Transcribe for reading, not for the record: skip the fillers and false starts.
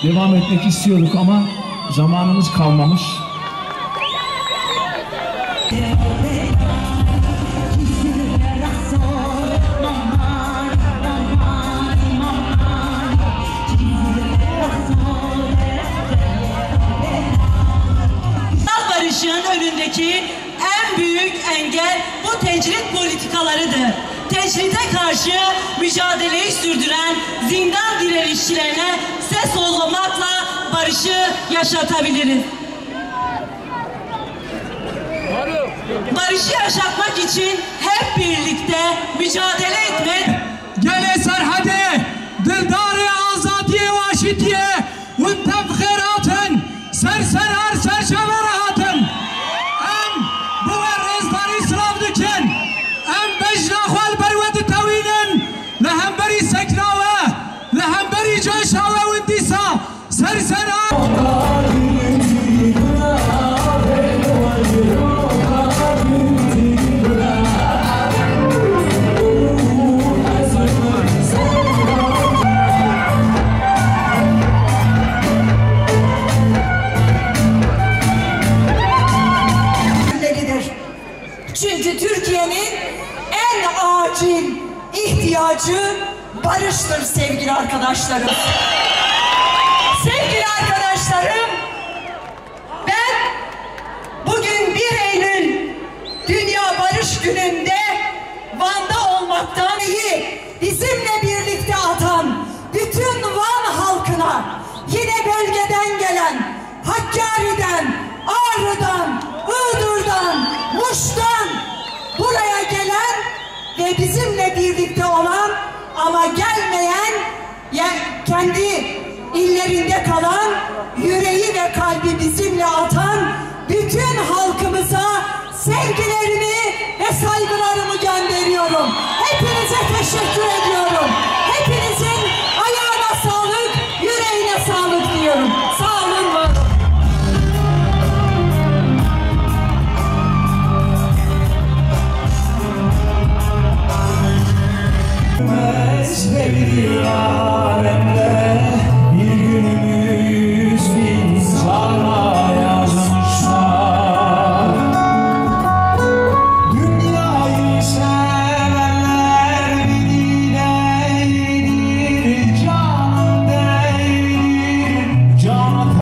devam etmek istiyorduk ama zamanımız kalmamış. Barışın önündeki en büyük engel bu tecrit politikalarıdır. Tecrite karşı mücadeleyi sürdüren zindan direnişçilerine ses olmakla barışı yaşatabiliriz. Barışı yaşatmak için hep birlikte mücadele etmek. Gele serhade, dildare azadiye ve aşitiye, ve tefkiratın, serserar serşeverahatın. Em bu rezdari sınav dikin, em bejna khval bervedi tavinin, lehemberi seknave, lehemberi coşave ve disa, serserar. Çünkü Türkiye'nin en acil ihtiyacı barıştır sevgili arkadaşlarım. Sevgili arkadaşlarım, ben bugün 1 Eylül Dünya Barış Günü'nde Van'da olmaktan iyi bizimle birlikte atan bütün Van halkına, yine bölgeden gelen Hakkari'den, Ağrı'dan, Iğdır'dan, Muş'tan buraya gelen ve bizimle birlikte olan ama gelmeyen kendi